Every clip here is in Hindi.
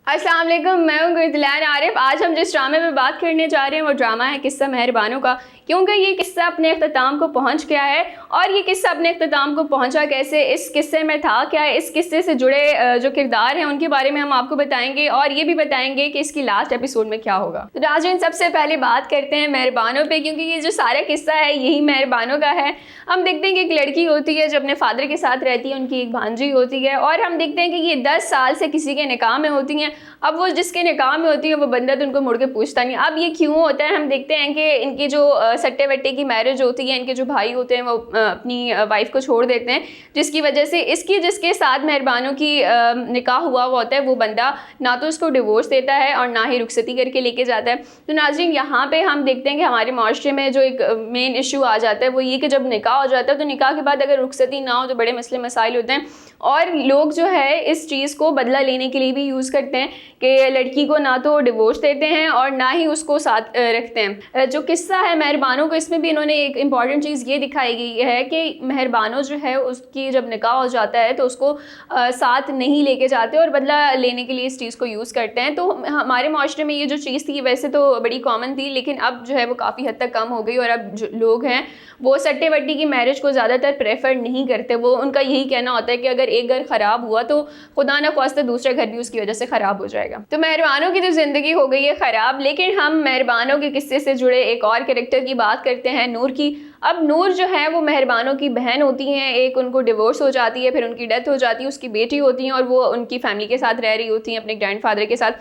अस्सलाम वालेकुम, मैं हूं गुरदिलान आरिफ। आज हम जिस ड्रामे में बात करने जा रहे हैं वो ड्रामा है किस्सा मेहरबानों का। क्योंकि ये किस्सा अपने अख्ताम को पहुंच गया है और ये किस्सा अपने अख्ताम को पहुंचा कैसे, इस किस्से में था क्या है, इस किस्से से जुड़े जो किरदार हैं उनके बारे में हम आपको बताएंगे और ये भी बताएंगे कि इसकी लास्ट एपिसोड में क्या होगा। तो नाज़रीन, सबसे पहले बात करते हैं मेहरबानों पे, क्योंकि ये जो सारा किस्सा है यही मेहरबानों का है। हम देखते हैं कि एक लड़की होती है जो अपने फादर के साथ रहती है, उनकी एक भांजी होती है और हम देखते हैं कि ये 10 साल से किसी के निकाह में होती हैं। अब वो जिसके निकाह में होती है वो बंदा तो उनको मुड़ के पूछता नहीं। अब ये क्यों होता है, हम देखते हैं कि इनकी जो सट्टे वट्टे की मैरिज होती है, इनके जो भाई होते हैं वो अपनी वाइफ को छोड़ देते हैं, जिसकी वजह से जिसके साथ मेहरबानों की निकाह हुआ होता है वो बंदा ना तो उसको डिवोर्स देता है और ना ही रुखसती करके लेके जाता है। तो नाज़रीन, यहाँ पे हम देखते हैं कि हमारे माशरे में जो एक मेन इशू आ जाता है वो ये कि जब निकाह हो जाता है तो निकाह के बाद अगर रुखसती ना हो तो बड़े मसले मसाइल होते हैं और लोग जो है इस चीज़ को बदला लेने के लिए भी यूज़ करते हैं कि लड़की को ना तो डिवोर्स देते हैं और ना ही उसको साथ रखते हैं। जो किस्सा है मेहरबानों को, इसमें भी इन्होंने एक इम्पॉर्टेंट चीज़ ये दिखाई गई है कि मेहरबानों जो है उसकी जब निकाह हो जाता है तो उसको साथ नहीं लेके जाते और बदला लेने के लिए इस चीज़ को यूज़ करते हैं। तो हमारे माशरे में ये जो चीज़ थी वैसे तो बड़ी कॉमन थी, लेकिन अब जो है वो काफ़ी हद तक कम हो गई और अब जो लोग हैं वो सट्टे वट्टी की मैरिज को ज़्यादातर प्रेफर नहीं करते। वो उनका यही कहना होता है कि अगर एक घर ख़राब हुआ तो खुदा न ख्वास्ता दूसरा घर भी उसकी वजह से ख़राब हो जाएगा। तो मेहरबानों की तो ज़िंदगी हो गई है ख़राब, लेकिन हम मेहरबानों के किस्से से जुड़े एक और कैरेक्टर की बात करते हैं, नूर की। अब नूर जो है वो मेहरबानों की बहन होती हैं, एक उनको डिवोर्स हो जाती है, फिर उनकी डेथ हो जाती है, उसकी बेटी होती है और वो उनकी फैमिली के साथ रह रही होती हैं अपने ग्रैंडफादर के साथ।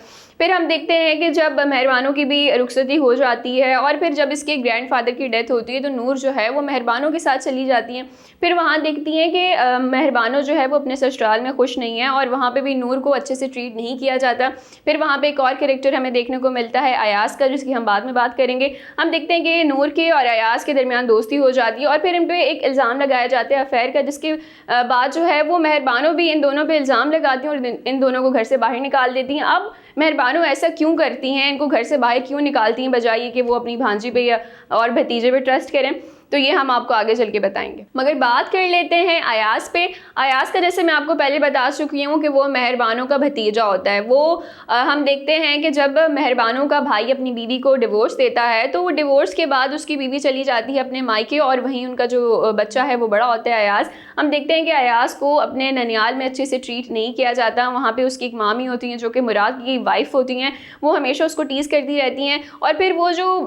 फिर हम देखते हैं कि जब मेहरबानों की भी रुखसती हो जाती है और फिर जब इसके ग्रैंडफादर की डेथ होती है तो नूर जो है वो मेहरबानों के साथ चली जाती हैं। फिर वहाँ देखती हैं कि मेहरबानों जो है वो अपने ससुराल में खुश नहीं है और वहाँ पे भी नूर को अच्छे से ट्रीट नहीं किया जाता। फिर वहाँ पे एक और कैरेक्टर हमें देखने को मिलता है अयास का, जिसकी हम बाद में बात करेंगे। हम देखते हैं कि नूर के और अयास के दरमियान दोस्ती हो जाती है और फिर इन पर एक इल्ज़ाम लगाया जाता है अफेयर का, जिसके बाद जो है वो मेहरबानों भी इन दोनों पर इल्ज़ाम लगाती हैं और इन दोनों को घर से बाहर निकाल देती हैं। अब मेहरबानों ऐसा क्यों करती हैं, इनको घर से बाहर क्यों निकालती हैं बजाय ये कि वो अपनी भांजी पे या और भतीजे पे ट्रस्ट करें, तो ये हम आपको आगे चल के बताएंगे। मगर बात कर लेते हैं अयास पे। अयास का जैसे मैं आपको पहले बता चुकी हूँ कि वो मेहरबानों का भतीजा होता है। वो हम देखते हैं कि जब मेहरबानों का भाई अपनी बीवी को डिवोर्स देता है तो वो डिवोर्स के बाद उसकी बीवी चली जाती है अपने मायके और वहीं उनका जो बच्चा है वो बड़ा होता है अयास। हम देखते हैं कि अयास को अपने ननियाल में अच्छे से ट्रीट नहीं किया जाता। वहाँ पर उसकी एक मामी होती हैं जो कि मुराद की वाइफ होती हैं, वो हमेशा उसको टीज़ करती रहती हैं और फिर वो जो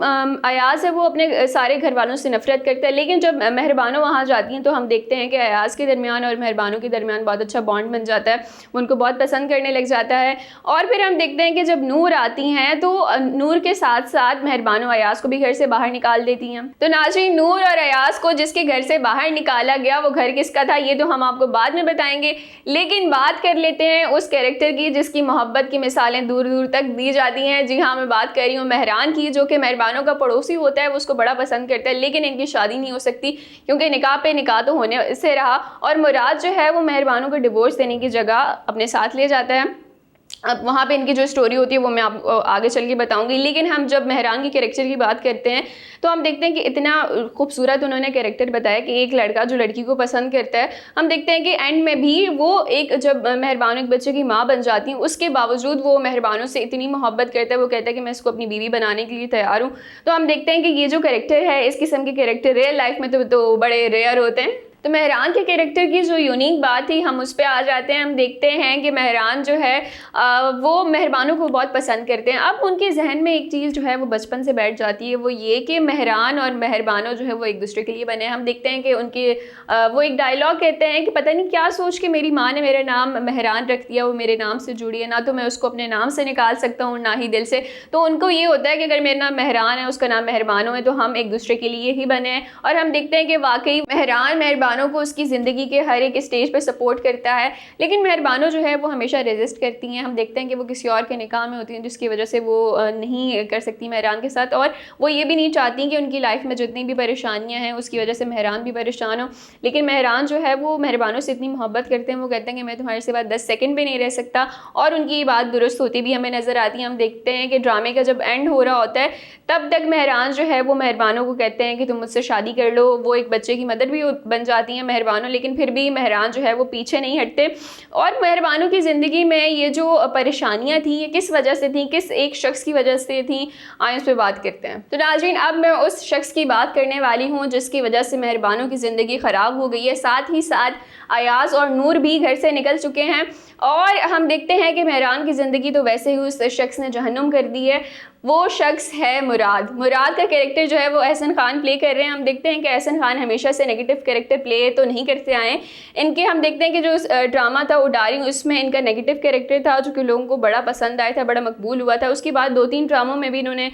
अयास है वो अपने सारे घर वालों से नफरत करता है। लेकिन जब मेहरबानों वहाँ जाती हैं तो हम देखते हैं कि अयास के दरमियान और मेहरबानों के दरमियान बहुत अच्छा बॉन्ड बन जाता है, वो उनको बहुत पसंद करने लग जाता है। और फिर हम देखते हैं कि जब नूर आती हैं तो नूर के साथ साथ मेहरबानों अयास को भी घर से बाहर निकाल देती हैं। तो नाज़रीन, नूर और अयास को जिसके घर से बाहर निकाला गया वो घर किसका था ये तो हम आपको बाद में बताएंगे, लेकिन बात कर लेते हैं उस कैरेक्टर की जिसकी मोहब्बत की मिसालें दूर दूर तक दी जाती हैं। जी हाँ, मैं बात कर रही हूँ मेहरान की, जो कि मेहरबानों का पड़ोसी होता है, वो उसको बड़ा पसंद करता है, लेकिन इनकी शादी नहीं हो सकती क्योंकि निकाह पे निकाह तो होने से रहा और मुराद जो है वो मेहरबानों को डिवोर्स देने की जगह अपने साथ ले जाता है। अब वहाँ पे इनकी जो स्टोरी होती है वो मैं आपको आगे चल के बताऊंगी, लेकिन हम जब मेहरान की कैरेक्टर की बात करते हैं तो हम देखते हैं कि इतना खूबसूरत उन्होंने कैरेक्टर बताया कि एक लड़का जो लड़की को पसंद करता है। हम देखते हैं कि एंड में भी वो एक जब मेहरबानों एक बच्चे की माँ बन जाती हैं उसके बावजूद वो मेहरबानों से इतनी मोहब्बत करता है, वो कहता है कि मैं इसको अपनी बीवी बनाने के लिए तैयार हूँ। तो हम देखते हैं कि ये जो कैरेक्टर है, इस किस्म के कैरेक्टर रियल लाइफ में तो बड़े रेयर होते हैं। तो मेहरान के कैरेक्टर की जो यूनिक बात थी हम उस पर आ जाते हैं। हम देखते हैं कि मेहरान जो है वो मेहरबानों को बहुत पसंद करते हैं। अब उनके जहन में एक चीज़ जो है वो बचपन से बैठ जाती है, वो ये कि मेहरान और मेहरबानों जो है वो एक दूसरे के लिए बने। हम देखते हैं कि उनके वो एक डायलॉग कहते हैं कि पता नहीं क्या सोच के मेरी माँ ने मेरा नाम मेहरान रख दिया, वो मेरे नाम से जुड़ी है, ना तो मैं उसको अपने नाम से निकाल सकता हूँ ना ही दिल से। तो उनको ये होता है कि अगर मेरा नाम मेहरान है, उसका नाम मेहरबानों है, तो हम एक दूसरे के लिए ही बने हैं। और हम देखते हैं कि वाकई मेहरान मेहरबानों को उसकी ज़िंदगी के हर एक स्टेज पे सपोर्ट करता है, लेकिन मेहरबानों जो है वो हमेशा रेजिस्ट करती हैं। हम देखते हैं कि वो किसी और के निकाह में होती हैं जिसकी वजह से वो नहीं कर सकती मेहरान के साथ, और वो ये भी नहीं चाहती कि उनकी लाइफ में जितनी भी परेशानियां हैं उसकी वजह से मेहरान भी परेशान हो। लेकिन मेहरान जो है वो मेहरबानों से इतनी मोहब्बत करते हैं, वो कहते हैं कि मैं तुम्हारे सिवा 10 सेकंड भी नहीं रह सकता, और उनकी ये बात दुरुस्त होती भी हमें नज़र आती है। हम देखते हैं कि ड्रामे का जब एंड हो रहा होता है तब तक मेहरान जो है वो मेहरबानों को कहते हैं कि तुम मुझसे शादी कर लो। वो एक बच्चे की मदर भी बन जाती जाती हैं मेहरबानों, लेकिन फिर भी मेहरान जो है वो पीछे नहीं हटते। और मेहरबानों की ज़िंदगी में ये जो परेशानियाँ थी ये किस वजह से थी, किस एक शख्स की वजह से थी, आए उस पर बात करते हैं। तो नाज़रीन, अब मैं उस शख्स की बात करने वाली हूँ जिसकी वजह से मेहरबानों की ज़िंदगी ख़राब हो गई है। साथ ही साथ अयाज़ और नूर भी घर से निकल चुके हैं और हम देखते हैं कि मेहरान की ज़िंदगी तो वैसे ही उस शख्स ने जहन्नुम कर दी है। वो शख्स है मुराद। मुराद का कैरेक्टर जो है वो एहसन खान प्ले कर रहे हैं। हम देखते हैं कि एहसन खान हमेशा से नेगेटिव कैरेक्टर प्ले तो नहीं करते आए। इनके हम देखते हैं कि जो ड्रामा था उडारी, उसमें इनका नेगेटिव कैरेक्टर था जो कि लोगों को बड़ा पसंद आया था, बड़ा मकबूल हुआ था। उसके बाद 2-3 ड्रामों में भी इन्होंने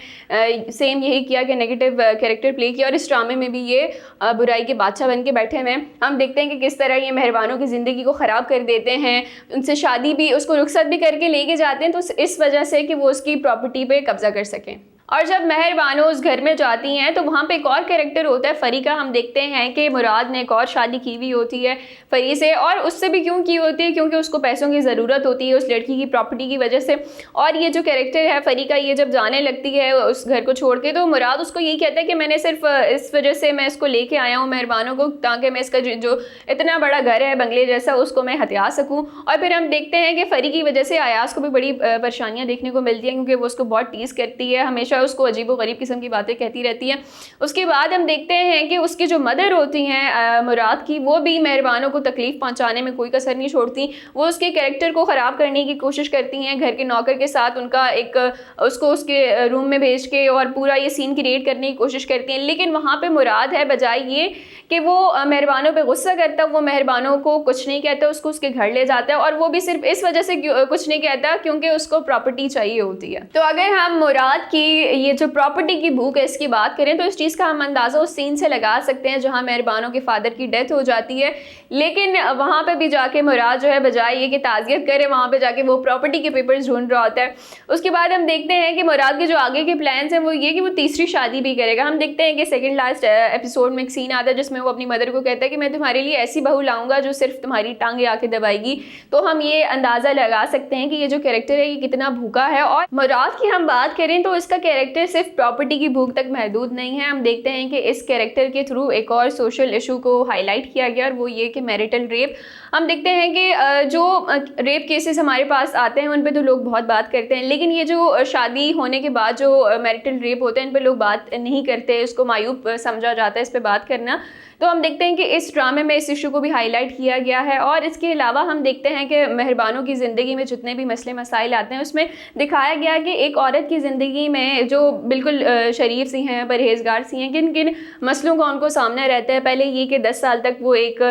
सेम यही किया कि नेगेटिव कैरेक्टर प्ले किया और इस ड्रामे में भी ये बुराई के बादशाह बन के बैठे हुए हैं। हम देखते हैं कि किस तरह ये मेहरबानों की ज़िंदगी को ख़राब कर देते हैं, उनसे शादी भी, उसको रुखसत भी करके लेके जाते हैं तो इस वजह से कि वो उसकी प्रॉपर्टी पे कब्जा कर सकें। और जब मेहरबानों उस घर में जाती हैं तो वहाँ पे एक और कैरेक्टर होता है फरी का। हम देखते हैं कि मुराद ने एक और शादी की हुई होती है फरी से, और उससे भी क्यों की होती है, क्योंकि उसको पैसों की ज़रूरत होती है उस लड़की की प्रॉपर्टी की वजह से। और ये जो कैरेक्टर है फरी का, ये जब जाने लगती है उस घर को छोड़ के तो मुराद उसको यही कहता है कि मैंने सिर्फ इस वजह से मैं इसको लेके आया हूँ मेहरबानों को, ताकि मैं इसका जो इतना बड़ा घर है बंगले जैसा उसको मैं हथिया सकूँ। और फिर हम देखते हैं कि फरी की वजह से अयाज़ को भी बड़ी परेशानियाँ देखने को मिलती हैं, क्योंकि वो उसको बहुत टीज़ करती है, हमेशा उसको अजीब व गरीब किस्म की बातें कहती रहती है। उसके बाद हम देखते हैं कि उसकी जो मदर होती हैं मुराद की, वो भी मेहरबानों को तकलीफ़ पहुंचाने में कोई कसर नहीं छोड़ती। वो उसके कैरेक्टर को ख़राब करने की कोशिश करती हैं, घर के नौकर के साथ उनका एक उसको उसके रूम में भेज के और पूरा ये सीन क्रिएट करने की कोशिश करती हैं। लेकिन वहाँ पर मुराद है, बजाय ये कि वो मेहरबानों पर गुस्सा करता, वो मेहरबानों को कुछ नहीं कहता, उसको उसके घर ले जाता है। और वो भी सिर्फ इस वजह से कुछ नहीं कहता क्योंकि उसको प्रॉपर्टी चाहिए होती है। तो अगर हम मुराद की ये जो प्रॉपर्टी की भूख है इसकी बात करें तो इस चीज़ का हम अंदाज़ा उस सीन से लगा सकते हैं जहां मेहरबानों के फादर की डेथ हो जाती है। लेकिन वहां पे भी जाके मुराद जो है बजाय ये कि ताज़ियत करे, वहां पे जाके वो प्रॉपर्टी के पेपर्स ढूंढ रहा होता है। उसके बाद हम देखते हैं कि मुराद के जो आगे के प्लान्स हैं वो ये कि वो तीसरी शादी भी करेगा। हम देखते हैं कि सेकेंड लास्ट एपिसोड में एक सीन आता है जिसमें वो अपनी मदर को कहता है कि मैं तुम्हारे लिए ऐसी बहू लाऊंगा जो सिर्फ तुम्हारी टांगे आके दबाएगी। तो हम ये अंदाज़ा लगा सकते हैं कि ये जो कैरेक्टर है ये कितना भूखा है। और मुराद की हम बात करें तो इसका कैरेक्टर सिर्फ प्रॉपर्टी की भूख तक महदूद नहीं है। हम देखते हैं कि इस कैरेक्टर के थ्रू एक और सोशल इशू को हाईलाइट किया गया और वो ये कि मैरिटल रेप। हम देखते हैं कि जो रेप केसेस हमारे पास आते हैं उन पे तो लोग बहुत बात करते हैं, लेकिन ये जो शादी होने के बाद जो मैरिटल रेप होते हैं इन पे लोग बात नहीं करते, इसको मायूब समझा जाता है इस पे बात करना। तो हम देखते हैं कि इस ड्रामे में इस इशू को भी हाईलाइट किया गया है। और इसके अलावा हम देखते हैं कि मेहरबानों की ज़िंदगी में जितने भी मसले मसाइल आते हैं उसमें दिखाया गया कि एक औरत की ज़िंदगी में जो बिल्कुल शरीफ सी हैं, परहेजगार सी हैं, किन किन मसलों का उनको सामना रहता है। पहले ये कि 10 साल तक वो एक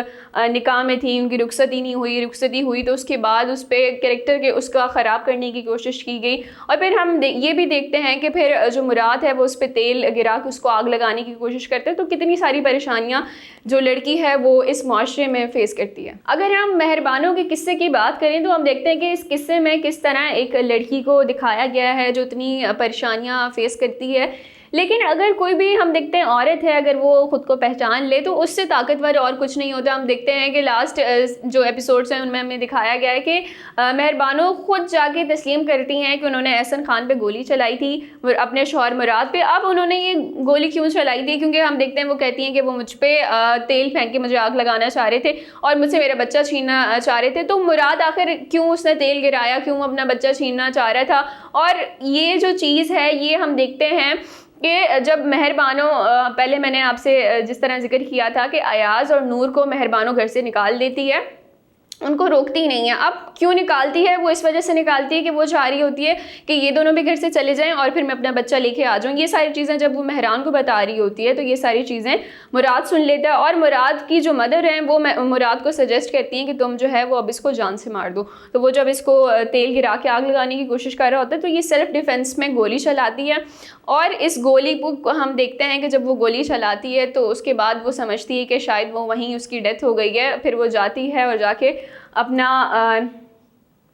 निकाह में थी, उनकी रुखसती नहीं हुई, रुखसती हुई तो उसके बाद उस पर कैरेक्टर के उसका ख़राब करने की कोशिश की गई। और फिर हम ये भी देखते हैं कि फिर जो मुराद है वो उस पर तेल गिरा के उसको आग लगाने की कोशिश करते हैं। तो कितनी सारी परेशानियाँ जो लड़की है वो इस माशरे में फेस करती है। अगर हम मेहरबानों के किस्से की बात करें तो हम देखते हैं कि इस किस्से में किस तरह एक लड़की को दिखाया गया है जो इतनी परेशानियां फेस करती है। लेकिन अगर कोई भी हम देखते हैं औरत है, अगर वो ख़ुद को पहचान ले तो उससे ताकतवर और कुछ नहीं होता। हम देखते हैं कि लास्ट जो एपिसोड्स हैं उनमें हमें दिखाया गया है कि मेहरबानों ख़ुद जाके तस्लीम करती हैं कि उन्होंने एहसन खान पे गोली चलाई थी अपने शौहर मुराद पे। अब उन्होंने ये गोली क्यों चलाई थी, क्योंकि हम देखते हैं वो कहती हैं कि वो मुझ पर तेल फेंक के मुझे आग लगाना चाह रहे थे और मुझसे मेरा बच्चा छीनना चाह रहे थे। तो मुराद आखिर क्यों उसने तेल गिराया, क्यों अपना बच्चा छीनना चाह रहा था। और ये जो चीज़ है ये हम देखते हैं कि जब मेहरबानों पहले मैंने आपसे जिस तरह जिक्र किया था कि अयाज़ और नूर को मेहरबानों घर से निकाल देती है, उनको रोकती नहीं है। अब क्यों निकालती है, वो इस वजह से निकालती है कि वो चाह रही होती है कि ये दोनों भी घर से चले जाएं और फिर मैं अपना बच्चा लेके आ जाऊँ। ये सारी चीज़ें जब वो मेहरान को बता रही होती है तो ये सारी चीज़ें मुराद सुन लेता है। और मुराद की जो मदर हैं वो मुराद को सजेस्ट करती हैं कि तुम जो है वो अब इसको जान से मार दो। तो वो जब इसको तेल गिरा के आग लगाने की कोशिश कर रहा होता है तो ये सेल्फ डिफेंस में गोली चलाती है। और इस गोली को हम देखते हैं कि जब वो गोली चलाती है तो उसके बाद वो समझती है कि शायद वो वहीं उसकी डेथ हो गई है। फिर वो जाती है और जाके अपना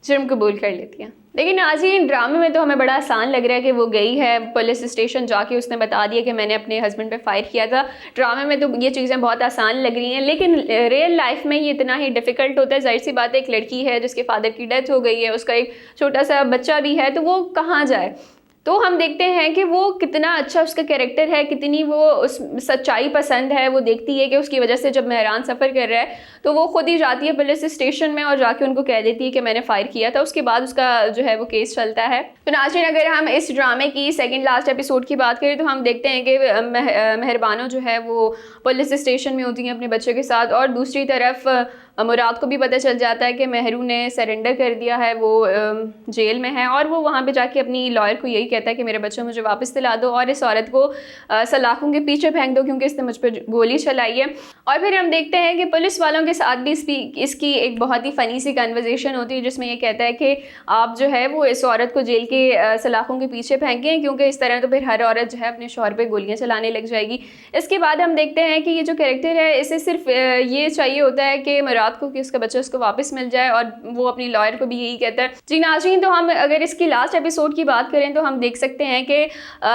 जुर्म कबूल कर लेती है। लेकिन आज ही ड्रामे में तो हमें बड़ा आसान लग रहा है कि वो गई है पुलिस स्टेशन, जाके उसने बता दिया कि मैंने अपने हस्बैंड पे फायर किया था। ड्रामे में तो ये चीज़ें बहुत आसान लग रही हैं, लेकिन रियल लाइफ में ये इतना ही डिफ़िकल्ट होता है। जाहिर सी बात है, एक लड़की है जिसके फादर की डेथ हो गई है, उसका एक छोटा सा बच्चा भी है, तो वो कहाँ जाए। तो हम देखते हैं कि वो कितना अच्छा उसका कैरेक्टर है, कितनी वो उस सच्चाई पसंद है। वो देखती है कि उसकी वजह से जब मेहरान सफ़र कर रहा है तो वो खुद ही जाती है पुलिस स्टेशन में और जाके उनको कह देती है कि मैंने फ़ायर किया था। उसके बाद उसका जो है वो केस चलता है। तो नाज़रीन, अगर हम इस ड्रामे की सेकंड लास्ट एपिसोड की बात करें तो हम देखते हैं कि मेहरबानो जो है वो पुलिस स्टेशन में होती हैं अपने बच्चे के साथ, और दूसरी तरफ मुराद को भी पता चल जाता है कि मेहरू ने सरेंडर कर दिया है, वो जेल में है, और वो वहाँ पे जाके अपनी लॉयर को यही कहता है कि मेरा बच्चा मुझे वापस दिला दो और इस औरत को सलाखों के पीछे फेंक दो क्योंकि इसने मुझ पर गोली चलाई है। और फिर हम देखते हैं कि पुलिस वालों के साथ भी इसकी एक बहुत ही फ़नी सी कन्वर्सेशन होती है जिसमें ये कहता है कि आप जो है वो इस औरत को जेल के सलाखों के पीछे फेंकें, क्योंकि इस तरह तो फिर हर औरत जो है अपने शौहर पर गोलियाँ चलाने लग जाएगी। इसके बाद हम देखते हैं कि ये जो कैरेक्टर है इसे सिर्फ ये चाहिए होता है कि रात को कि उसका बच्चा उसको वापस मिल जाए, और वो अपनी लॉयर को भी यही कहता है। जी नाज़रीन, तो हम अगर इसकी लास्ट एपिसोड की बात करें तो हम देख सकते हैं कि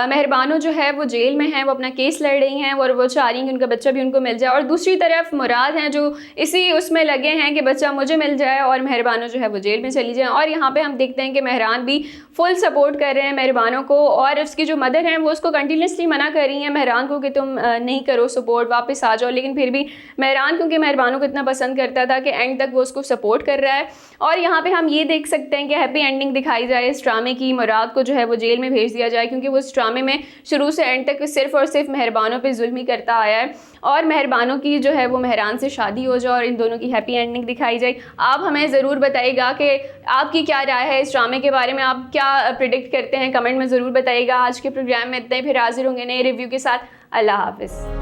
मेहरबानो जो है वो जेल में है, वो अपना केस लड़ रही हैं और वो चाह रही हैं कि उनका बच्चा भी उनको मिल जाए, और दूसरी तरफ मुराद हैं जो इसी उसमें लगे हैं कि बच्चा मुझे मिल जाए और मेहरबानो जो है वो जेल में चली जाए। और यहाँ पर हम देखते हैं कि मेहरान भी फुल सपोर्ट कर रहे हैं मेहरबानो को, और उसकी जो मदर हैं वो उसको कंटिन्यूसली मना कर रही हैं मेहरान को कि तुम नहीं करो सपोर्ट, वापस आ जाओ। लेकिन फिर भी मेहरान क्योंकि मेहरबानो को इतना पसंद करता था कि एंड तक वो उसको सपोर्ट कर रहा है। और यहाँ पे हम ये देख सकते हैं कि हैप्पी एंडिंग दिखाई जाए इस ड्रामे की, मुराद को जो है वो जेल में भेज दिया जाए, क्योंकि वो इस ड्रामे में शुरू से एंड तक सिर्फ और सिर्फ मेहरबानों पे जुल्म ही करता आया है, और मेहरबानों की जो है वो मेहरान से शादी हो जाए और इन दोनों की हैप्पी एंडिंग दिखाई जाए। आप हमें ज़रूर बताइएगा कि आपकी क्या राय है इस ड्रामे के बारे में, आप क्या प्रिडिक्ट करते हैं, कमेंट में ज़रूर बताइएगा। आज के प्रोग्राम में इतना ही, फिर हाजिर होंगे नए रिव्यू के साथ। अल्लाह हाफिज़।